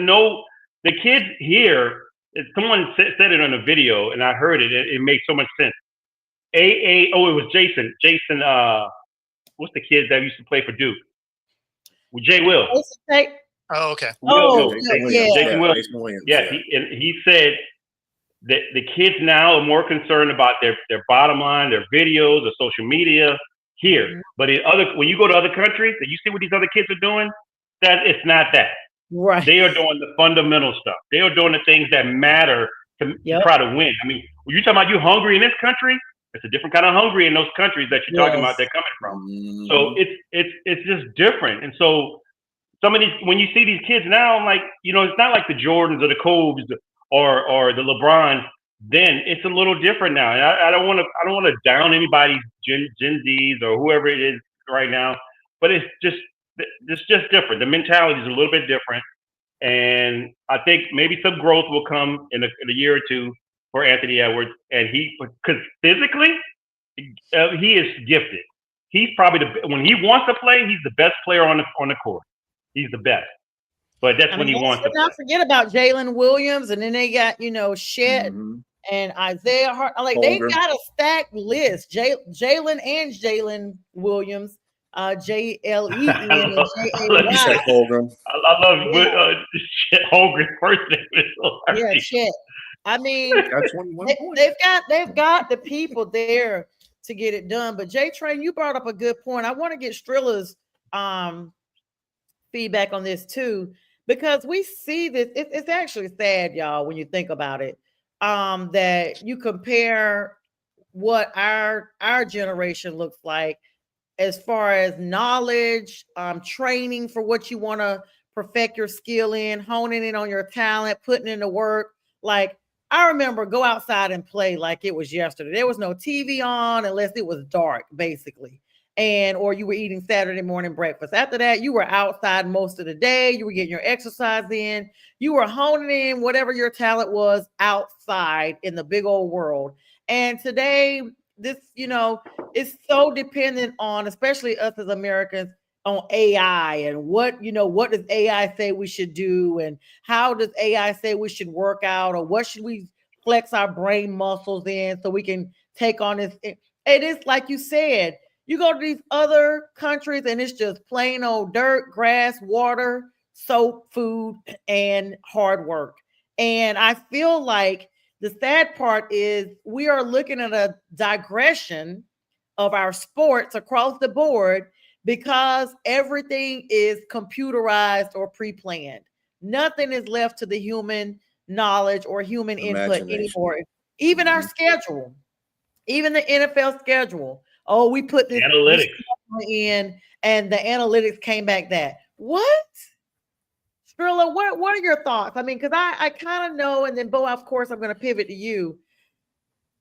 the kids here, someone said it on a video and I heard it. It makes so much sense. It was Jason. What's the kid that used to play for Duke? With Jay Will. Oh, okay. Jason Williams. Yeah, he said that the kids now are more concerned about their bottom line, their videos, their social media here. Mm-hmm. But when you go to other countries and you see what these other kids are doing, that it's not that. Right. They are doing the fundamental stuff. They are doing the things that matter to try to win. I mean, when you're talking about you hungry in this country, it's a different kind of hungry in those countries that you're talking about they're coming from. Mm-hmm. So it's just different. And so some of these, when you see these kids now, I'm like, it's not like the Jordans or the Kobe's or the LeBrons. Then it's a little different now. And I don't want to down anybody's Gen Zs or whoever it is right now, but it's just different. The mentality is a little bit different. And I think maybe some growth will come in a year or two for Anthony Edwards, and because physically, he is gifted. He's probably when he wants to play, he's the best player on the court. He's the best, but that's when he wants to play. Not forget about Jalen Williams, and then they got Shed and Isaiah Hart. Like they got a stacked list. Jalen and Jalen Williams, JLEN and JAY. I love Holmgren's first name. Yeah, Shed. I mean, they've got the people there to get it done. But J Train, you brought up a good point. I want to get Strilla's feedback on this too, because we see this. It's actually sad, y'all, when you think about it. That you compare what our generation looks like as far as knowledge, training for what you want to perfect your skill in, honing in on your talent, putting in the work. Like, I remember go outside and play like it was yesterday. There was no TV on unless it was dark, basically. or you were eating Saturday morning breakfast. After that, you were outside most of the day. You were getting your exercise in. You were honing in whatever your talent was outside in the big old world. And today, this, is so dependent on, especially us as Americans, on AI and what does AI say we should do, and how does AI say we should work out, or what should we flex our brain muscles in so we can take on this. It is like you said, you go to these other countries and it's just plain old dirt, grass, water, soap, food, and hard work. And I feel like the sad part is we are looking at a digression of our sports across the board because everything is computerized or pre-planned. Nothing is left to the human knowledge or human input anymore. Even our schedule, even the NFL schedule. Oh, we put this analytics in, and the analytics came back that. What? Skrilla, what are your thoughts? I mean, because I kind of know, and then Bo, of course, I'm going to pivot to you.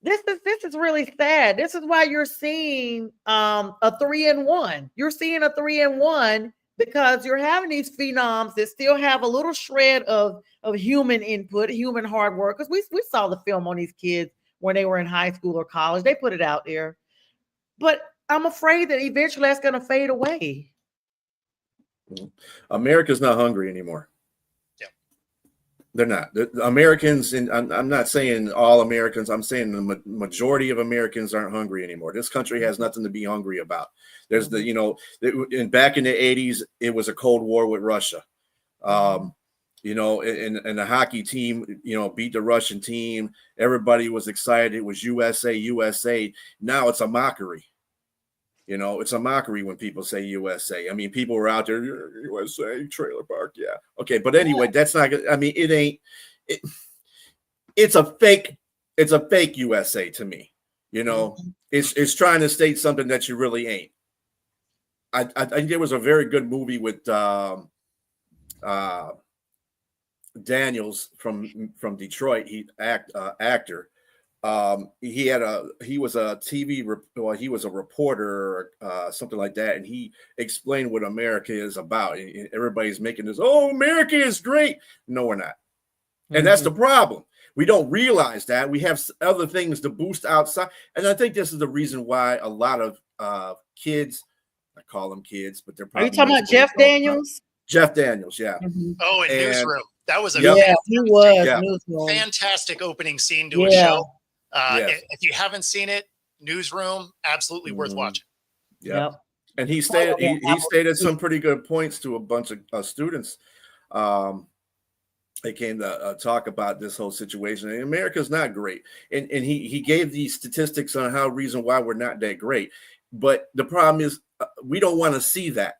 This is really sad. This is why you're seeing a 3-1. You're seeing a 3-1 because you're having these phenoms that still have a little shred of human input, human hard work. Because we saw the film on these kids when they were in high school or college. They put it out there. But I'm afraid that eventually that's going to fade away. America's not hungry anymore. They're not. The Americans, and I'm not saying all Americans, I'm saying the majority of Americans aren't hungry anymore. This country has nothing to be hungry about. There's back in the 80s, it was a Cold War with Russia. And the hockey team, beat the Russian team. Everybody was excited. It was USA, USA. Now it's a mockery. It's a mockery when people say USA. I mean, people were out there, USA, trailer park. Yeah. Okay. But anyway, that's not good. I mean, it's a fake USA to me. It's trying to state something that you really ain't. I think there was a very good movie with Daniels from Detroit. Actor. He was a he was a reporter or something like that, and he explained what America is about. And everybody's making this, America is great. No, we're not. And that's the problem. We don't realize that. We have other things to boost outside. And I think this is the reason why a lot of kids, I call them kids, but they're probably. Are you talking about Jeff Daniels? Jeff Daniels, yeah. Oh, in Newsroom. That was a fantastic opening scene to a show. If you haven't seen it, Newsroom, absolutely worth watching. Yeah. And he stated some pretty good points to a bunch of students. They came to talk about this whole situation. And America's not great. And he gave these statistics on reason why we're not that great. But the problem is we don't want to see that.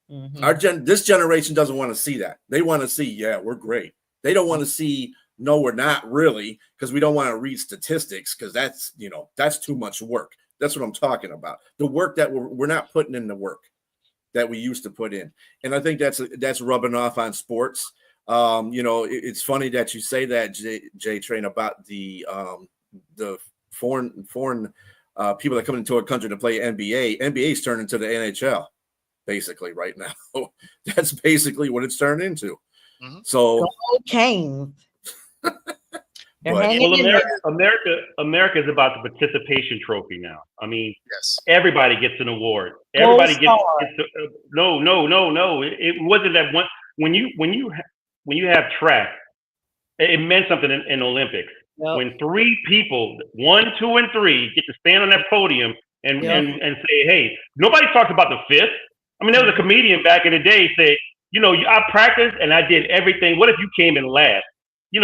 This generation doesn't want to see that. They want to see, we're great. They don't want to see, no, we're not really, because we don't want to read statistics, because that's too much work. That's what I'm talking about. The work that we're not putting in the work that we used to put in. And I think that's rubbing off on sports. It's funny that you say that, J Train, about the foreign people that come into a country to play NBA. NBA's turned into the NHL basically right now. That's basically what it's turned into. So Canes. America is about the participation trophy now. I mean, everybody gets an award. Everybody gets no. It wasn't that one. When you have track, it meant something in Olympics. When 3 people, 1, 2, and 3, get to stand on that podium and say, "Hey, nobody talks about the 5th." I mean, there was a comedian back in the day said, I practiced and I did everything. What if you came in last? I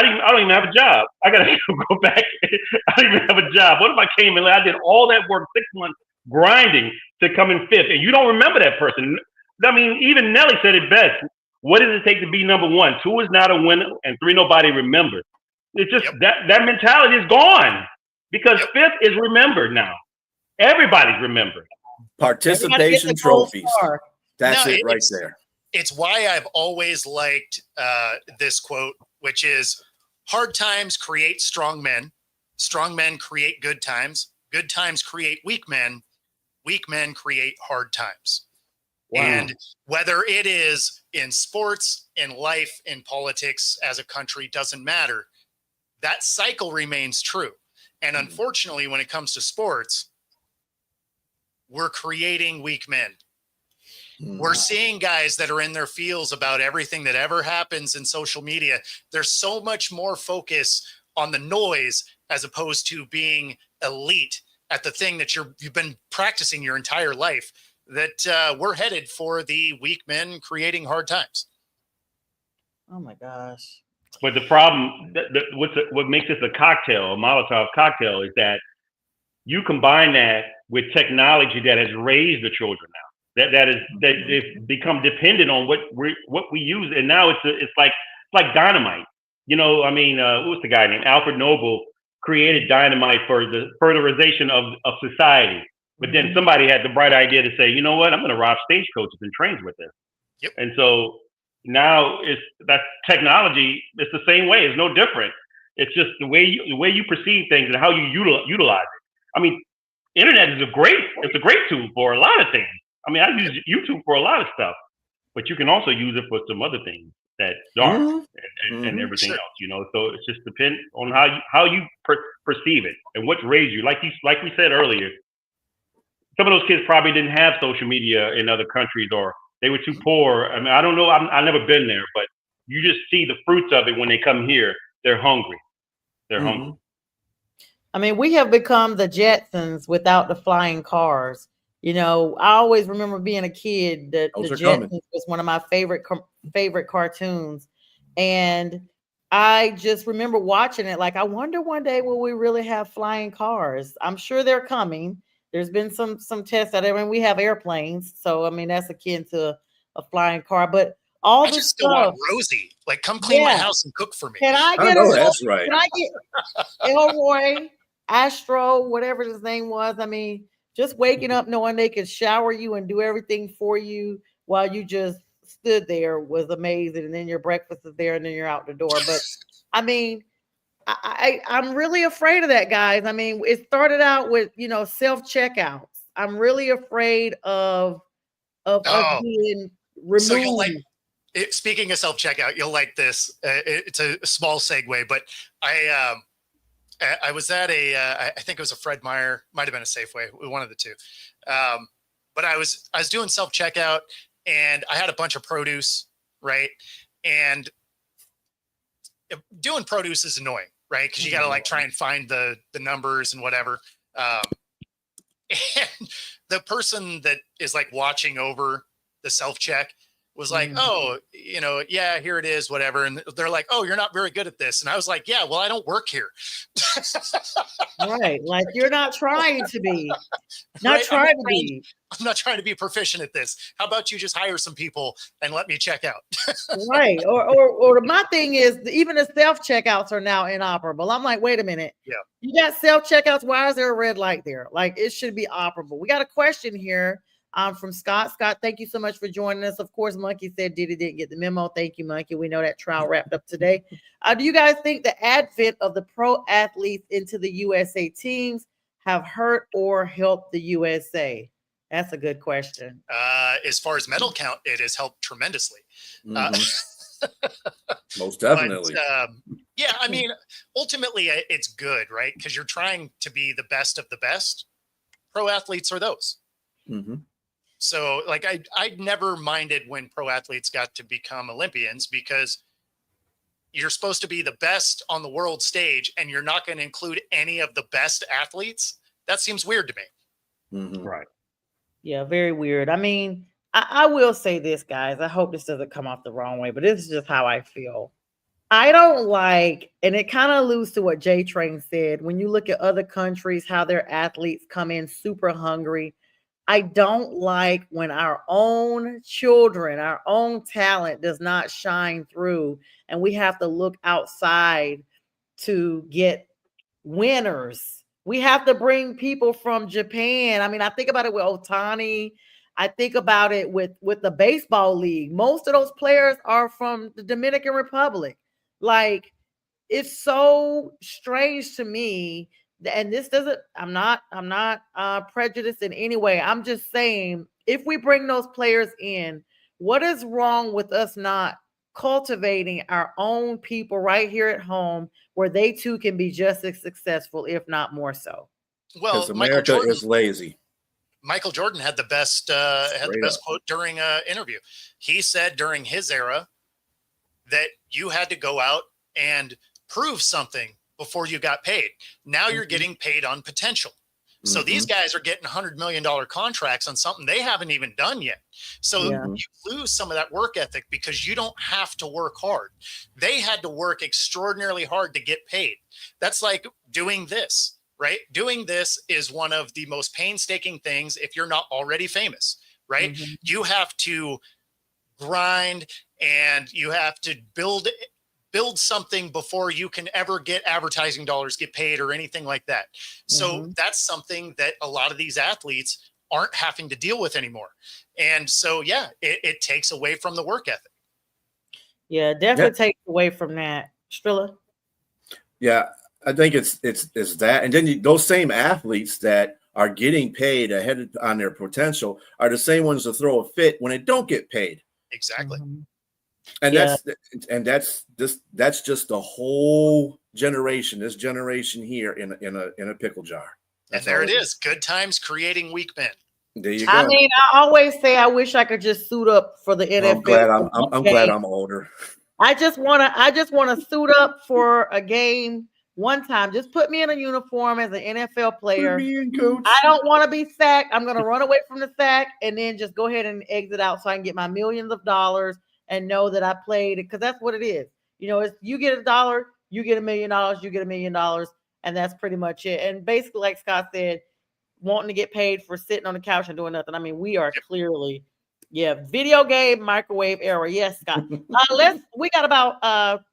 don't even have a job. I gotta go back. I don't even have a job. What if I came in last? I did all that work, 6 months grinding to come in 5th, and you don't remember that person. I mean, even Nelly said it best. What does it take to be number 1? 2 is not a winner, and 3 nobody remembers. It's just that mentality is gone because 5th is remembered now. Everybody's remembered. Participation trophies. That's it right there. It's why I've always liked this quote, which is, hard times create strong men create good times create weak men weak men create hard times. Wow. And whether it is in sports, in life, in politics, as a country, doesn't matter. That cycle remains true. And unfortunately, when it comes to sports, we're creating weak men. We're seeing guys that are in their feels about everything that ever happens in social media. There's so much more focus on the noise as opposed to being elite at the thing that you've been practicing your entire life, that we're headed for the weak men creating hard times. Oh my gosh. But the problem, what makes this a cocktail, a Molotov cocktail, is that you combine that with technology that has raised the children now. That it's become dependent on what we use, and now it's like dynamite. You know, I mean, what's the guy named Alfred Noble created dynamite for the furtherization of society. But then somebody had the bright idea to say, you know what, I'm going to rob stagecoaches and trains with this. Yep. And so now that technology. It's the same way. It's no different. It's just the way you perceive things and how you utilize it. I mean, internet is a great tool for a lot of things. I mean, I use YouTube for a lot of stuff, but you can also use it for some other things that dark and everything else. You know, so it's just depends on how you perceive it and what's raised you. Like we said earlier, some of those kids probably didn't have social media in other countries, or they were too poor. I mean, I don't know. I've never been there, but you just see the fruits of it when they come here. They're hungry. They're hungry. I mean, we have become the Jetsons without the flying cars. You know, I always remember being a kid that the Jetsons was one of my favorite cartoons. And I just remember watching it like, I wonder one day will we really have flying cars? I'm sure they're coming. There's been some tests out there. I mean, we have airplanes. So, I mean, that's akin to a flying car. But all I the just stuff. still want Rosie. Like, come clean my house and cook for me. Can I get that's right. Can I get Elroy, Astro, whatever his name was? I mean, just waking up knowing they could shower you and do everything for you while you just stood there was amazing. And then your breakfast is there and then you're out the door. But I mean, I'm really afraid of that, guys. I mean, it started out with, you know, self-checkouts. I'm really afraid of us being removed. So you'll speaking of self-checkout, you'll like this. It's a small segue, but I was at I think it was a Fred Meyer, might have been a Safeway, one of the two. But I was doing self-checkout and I had a bunch of produce, right? And doing produce is annoying, right? Because you got to like try and find the numbers and whatever. And the person that is like watching over the self-check was like, oh, you know, yeah, here it is, whatever. And they're like, oh, you're not very good at this. And I was like, yeah, well, I don't work here. Right. Like you're not trying to be. I'm not trying to be proficient at this. How about you just hire some people and let me check out? Right. Or my thing is even the self-checkouts are now inoperable. I'm like, wait a minute. Yeah. You got self-checkouts. Why is there a red light there? Like it should be operable. We got a question here. From Scott. Scott, thank you so much for joining us. Of course, Monkey said Diddy didn't get the memo. Thank you, Monkey. We know that trial wrapped up today. Do you guys think the advent of the pro athletes into the USA teams have hurt or helped the USA? That's a good question. As far as medal count, it has helped tremendously. Most definitely. But, yeah, I mean, ultimately, it's good, right? Because you're trying to be the best of the best. Pro athletes are those. So like I never minded when pro athletes got to become Olympians because you're supposed to be the best on the world stage and you're not going to include any of the best athletes. That seems weird to me. Right. Yeah, very weird. I mean, I will say this, guys. I hope this doesn't come off the wrong way, but this is just how I feel. I don't like, and it kind of alludes to what J Train said, when you look at other countries, how their athletes come in super hungry. I don't like when our own children, our own talent does not shine through and we have to look outside to get winners. We have to bring people from Japan. I mean, I think about it with Otani. I think about it with the baseball league. Most of those players are from the Dominican Republic. Like, it's so strange to me and this doesn't, I'm not prejudiced in any way. I'm just saying, if we bring those players in, what is wrong with us not cultivating our own people right here at home where they too can be just as successful, if not more so? Well, Because America is lazy. Michael Jordan had the best quote during an interview. He said during his era that you had to go out and prove something before you got paid. Now you're getting paid on potential. So these guys are getting $100 million contracts on something they haven't even done yet. So you lose some of that work ethic because you don't have to work hard. They had to work extraordinarily hard to get paid. That's like doing this, right? Doing this is one of the most painstaking things if you're not already famous, right? You have to grind and you have to build something before you can ever get advertising dollars, get paid or anything like that. So that's something that a lot of these athletes aren't having to deal with anymore. And so, it takes away from the work ethic. Yeah, definitely takes away from that. Strilla? Yeah, I think it's that. And then those same athletes that are getting paid ahead on their potential are the same ones that throw a fit when they don't get paid. Exactly. And that's just the whole generation, this generation here in a pickle jar. And there it is. Good times creating weak men. There you go. I mean, I always say I wish I could just suit up for the NFL. I'm glad I'm older. I just wanna suit up for a game one time. Just put me in a uniform as an NFL player. Put me in, coach. I don't want to be sacked. I'm gonna run away from the sack and then just go ahead and exit out so I can get my millions of dollars and know that I played, because that's what it is. You know, it's you get $1, you get $1 million, you get $1 million, and that's pretty much it. And basically, like Scott said, wanting to get paid for sitting on the couch and doing nothing. I mean, we are clearly, video game microwave era. Yes, Scott. We got about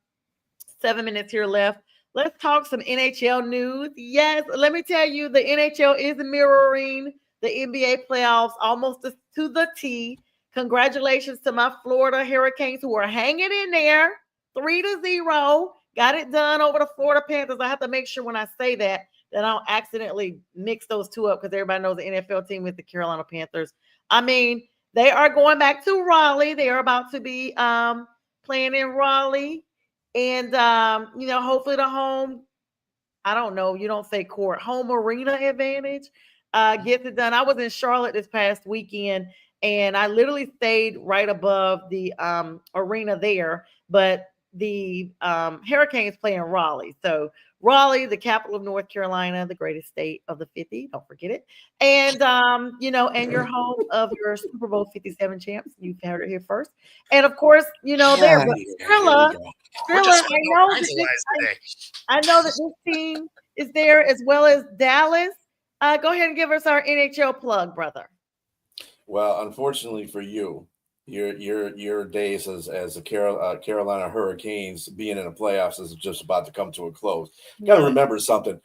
7 minutes here left. Let's talk some NHL news. Yes, let me tell you, the NHL is mirroring the NBA playoffs almost to the T. Congratulations to my Florida Hurricanes who are hanging in there, 3-0. Got it done over the Florida Panthers. I have to make sure when I say that I don't accidentally mix those two up, because everybody knows the NFL team with the Carolina Panthers. I mean, they are going back to Raleigh. They are about to be playing in Raleigh. And, hopefully the home, I don't know, you don't say court, home arena advantage gets it done. I was in Charlotte this past weekend, and I literally stayed right above the arena there, but the Hurricanes play in Raleigh. So Raleigh, the capital of North Carolina, the greatest state of the 50, don't forget it. And, and you're home of your Super Bowl 57 champs. You've heard it here first. And of course, there, but Strilla, I know that this team is there as well as Dallas. Go ahead and give us our NHL plug, brother. Well, unfortunately for you, your days as a Carolina Hurricanes being in the playoffs is just about to come to a close. You got to remember something.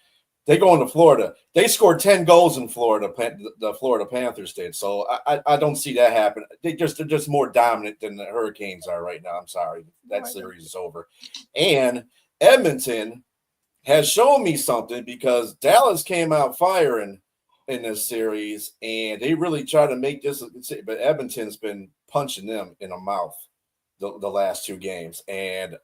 They go into Florida. They scored 10 goals in Florida. The Florida Panthers did. So I don't see that happen. They're just more dominant than the Hurricanes are right now. I'm sorry. That series is over. And Edmonton has shown me something, because Dallas came out firing in this series, and they really try to make this, but Edmonton's been punching them in the mouth the last 2 games. And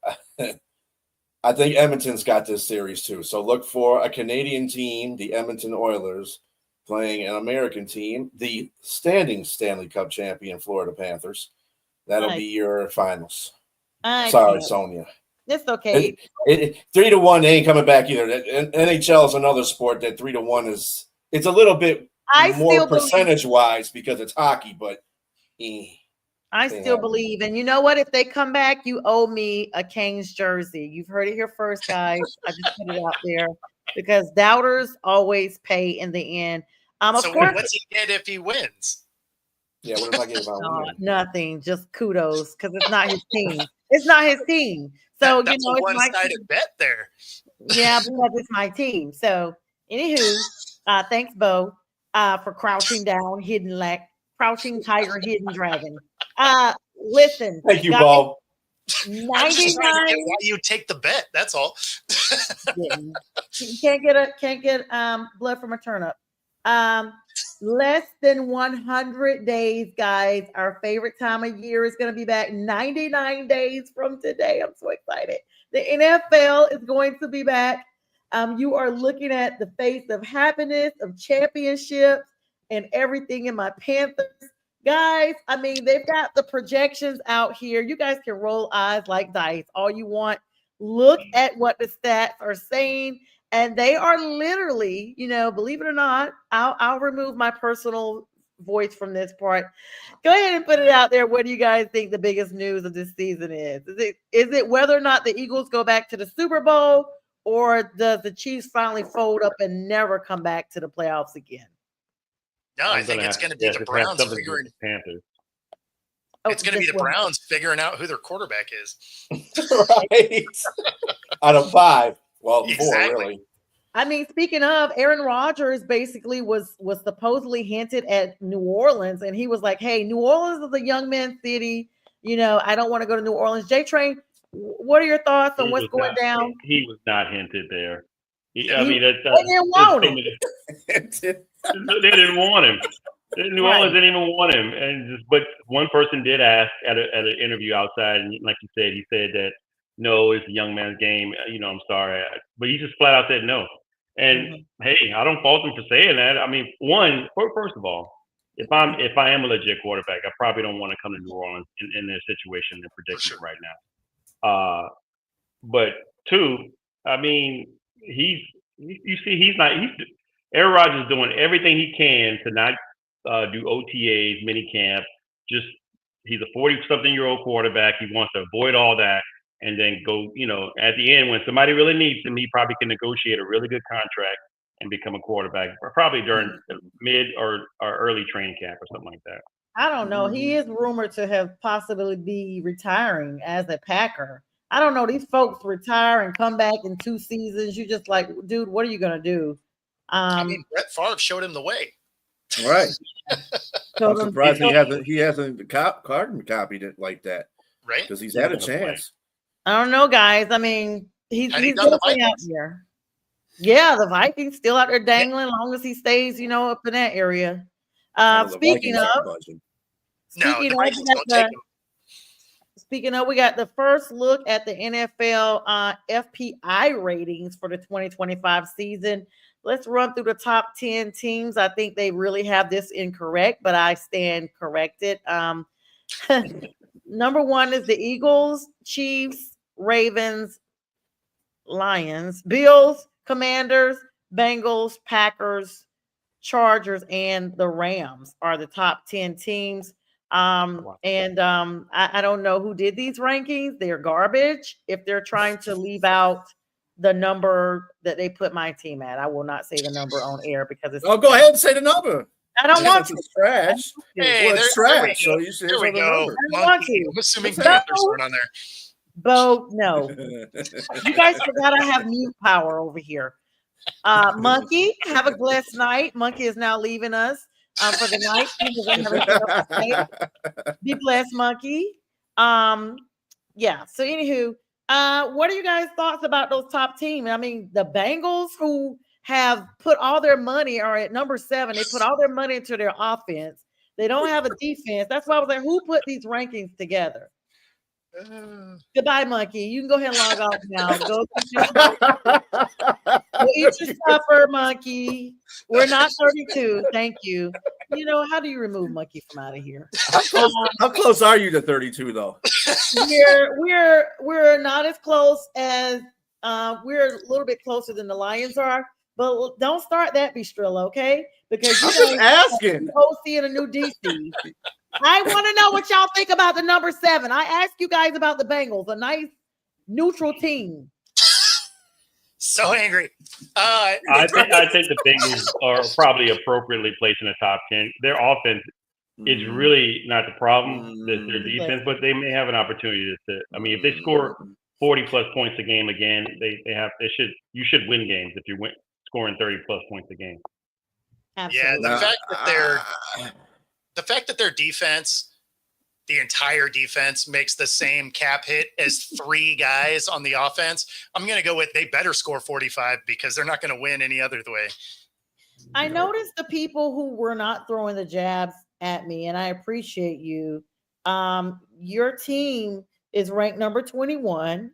I think Edmonton's got this series too. So look for a Canadian team, the Edmonton Oilers, playing an American team, the standing Stanley Cup champion Florida Panthers. That'll be your finals. Sorry, Sonia. It's okay. 3-1, they ain't coming back either. NHL is another sport that 3-1 is, it's a little bit more percentage-wise because it's hockey, but I still believe. And you know what? If they come back, you owe me a Canes jersey. You've heard it here first, guys. I just put it out there, because doubters always pay in the end. Of course, what's he get if he wins? Yeah, what if I get if I win? Nothing. Just kudos, because it's not his team. It's not his team. So that's a one-sided bet there. Yeah, because it's my team. So, anywho, thanks, Bo, for crouching down, crouching tiger, hidden dragon. Listen. Thank you, Bo. I'm just trying to 99. get why you take the bet. That's all. Yeah. You can't get blood from a turnip. Um, less than 100 days, guys. Our favorite time of year is going to be back 99 days from today. I'm so excited. The NFL is going to be back. You are looking at the face of happiness, of championships, and everything in my Panthers. Guys, I mean, they've got the projections out here. You guys can roll eyes like dice all you want. Look at what the stats are saying, and they are literally, believe it or not, I'll remove my personal voice from this part. Go ahead and put it out there. What do you guys think the biggest news of this season is? Is it whether or not the Eagles go back to the Super Bowl, or does the Chiefs finally fold up and never come back to the playoffs again? No, I think it's going to be the Browns figuring. Panthers. It's going to be the Browns figuring out who their quarterback is. Right. Out of 5. Well, Exactly. 4, really. I mean, speaking of, Aaron Rodgers basically was supposedly hinted at New Orleans, and he was like, "Hey, New Orleans is a young man's city. I don't want to go to New Orleans." J-Train, what are your thoughts on what's going down? He was not hinted there. They didn't want him. They didn't want him. New Orleans didn't even want him, but one person did ask at an interview outside, and like you said, he said that no, it's a young man's game. I'm sorry, but he just flat out said no. And hey, I don't fault him for saying that. I mean, first of all, if I am a legit quarterback, I probably don't want to come to New Orleans in their situation and predicament right now. But 2, I mean, Aaron Rodgers is doing everything he can to not do OTAs, mini camp. He's a 40-something-year-old quarterback. He wants to avoid all that and then go, at the end when somebody really needs him, he probably can negotiate a really good contract and become a quarterback, probably during mid or early training camp or something like that. I don't know. He is rumored to have possibly be retiring as a Packer. I don't know. These folks retire and come back in 2 seasons. You just like, dude, what are you going to do? I mean, Brett Favre showed him the way. Right. I'm surprised he hasn't copied it like that. Right. Because he's had a chance. I don't know, guys. I mean, he's definitely out here. Yeah, the Vikings still out there dangling, as long as he stays, up in that area. Speaking of, we got the first look at the NFL FPI ratings for the 2025 season. Let's run through the top 10 teams. I think they really have this incorrect, but I stand corrected. Number 1 is the Eagles, Chiefs, Ravens, Lions, Bills, Commanders, Bengals, Packers, Chargers, and the Rams are the top 10 teams. I don't know who did these rankings. They're garbage. If they're trying to leave out the number that they put my team at, I will not say the number on air because it's. Oh, go ahead and say the number. I don't want to. It's trash. Hey, it's trash. So you say there we go. I don't want to. I'm assuming Panthers weren't on there. Bo, no. You guys forgot I have mute power over here. Monkey, have a blessed night. Monkey is now leaving us for the night. Be blessed, Monkey. Yeah. So anywho, what are you guys' thoughts about those top teams? I mean, the Bengals, who have put all their money, are at number 7. They put all their money into their offense. They don't have a defense. That's why I was like, who put these rankings together? Goodbye, Monkey. You can go ahead and log off now. Go eat your supper, Monkey. We're not 32. Thank you. How do you remove Monkey from out of here? How close are you to 32, though? We're not as close as we're a little bit closer than the Lions are. But don't start that, Bistrilla, okay? Because I'm just asking. OC and a new DC. I want to know what y'all think about the number 7. I asked you guys about the Bengals, a nice neutral team. So angry. I think the Bengals are probably appropriately placed in the top 10. Their offense is really not the problem. Their defense, but they may have an opportunity to. I mean, if they score 40+ points a game again, you should win games if you're scoring 30+ points a game. Absolutely. Yeah, the fact that their defense the entire defense makes the same cap hit as 3 guys on the offense, I'm going to go with they better score 45 because they're not going to win any other way. I noticed the people who were not throwing the jabs at me, and I appreciate you. Your team is ranked number 21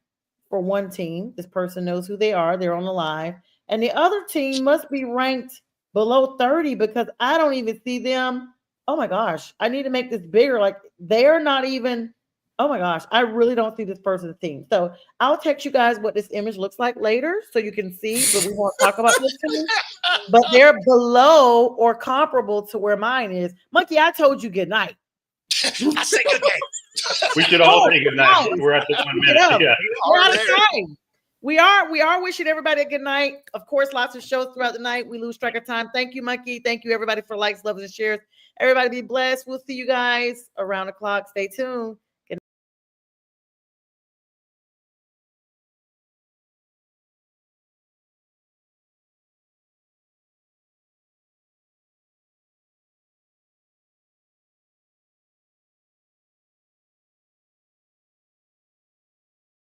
for one team. This person knows who they are. They're on the live. And the other team must be ranked below 30 because I don't even see them. Oh my gosh, I need to make this bigger. Like they're not even, oh my gosh, I really don't see this person's team. So I'll text you guys what this image looks like later so you can see, but we won't talk about this team. But they're below or comparable to where mine is. Monkey, I told you good night. I say good day. We should all say good night. We're at the 1 minute. Yeah. We're out of time. We are wishing everybody a good night. Of course, lots of shows throughout the night. We lose track of time. Thank you, Monkey. Thank you, everybody, for likes, loves, and shares. Everybody be blessed. We'll see you guys around the clock. Stay tuned.